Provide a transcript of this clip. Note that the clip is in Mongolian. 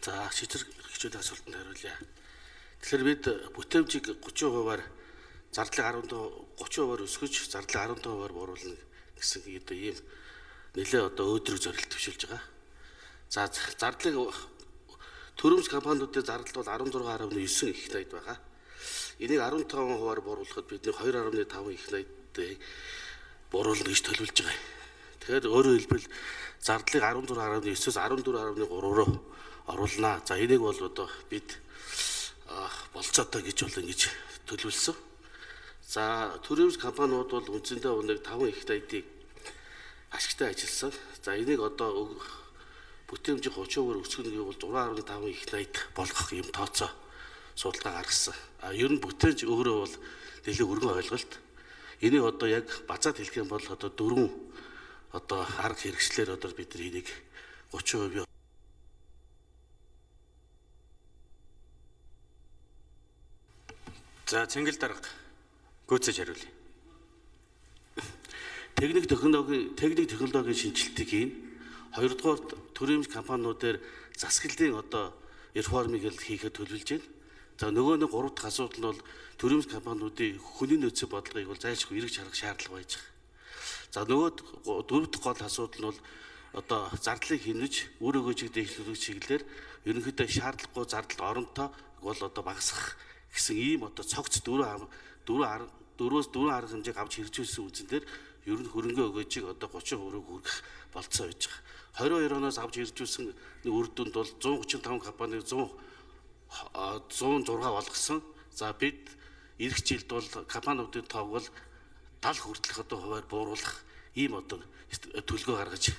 За шийдвэр хичээлийн асуултанд хариулъя. Тэгэхээр бид бүтээмжийг 30%-аар зардлыг 30%-аар өсгөж, зардлыг 15%-аар бууруулна гэсэн ийм нэлээ өөдрөг зорилт төвшүүлж байгаа. За зардлыг төрөмж компаниудын зардал бол 16.9 их найд байгаа. Энийг 15%-аар бууруулахад бидний 2.5 их найдтай бууруулна гэж төлөвлөж байгаа. Тэгэхээр өөрөөр хэлбэл зардлыг 16.9-өөс 14.3 руу оруулнаа. За энийг бол бид болцоотой гэж бол ингэж төлөвлөсөн. За төрөмж компаниуд бол үндсэндээ нэг 5 их найдыг ашигтай ажилласан. За энийг бүтээмжийг 30%-аар өсгөх нь бол 6.5 их найд болгох юм тооцоо судалгаа гаргасан. Ер нь бүтээмж өөрөө бол нэлээд өргөн ойлголт. Энийг яг базаад хэлэх юм бол дөрвөн арга хэрэгслээр бид энийг 30%. За Цэнгэл дарга гүйцэж хариулъя. Техник технологийн шинжилтийг хийн. Хоёрдугаар төрөмж компаниудаар засаглалын реформыг хийхэд төлөвлөж байна. За нөгөө нэг гурав дахь асуудал нь бол төрөмж компаниудын хүний нөөцийн бодлогыг зайлшгүй эргэж харах шаардлага байж байгаа. За нөгөө дөрөв дахь гол асуудал нь бол зардлыг хэмнэж өөрөөгөө дэвшлүүлэх чиглэлээр ерөнхийдөө шаардлагагүй зардал оронтой бол багасгах гэсэн ийм цогц дөрвөөс дөрвөн арга хэмжээг авч хэрэгжүүлсэн үндсээр ер нь хөрөнгө өгөөжийг 30% хүргэх болцоо байж байгаа. 22 оноос авч хэрэгжүүлсэн үр дүнд бол 135 компаниг 106 болгосон. За бид эх жилд бол компаниудын тоог бол 70 хүртэлх хувиар бууруулах ийм төлгөө гаргаж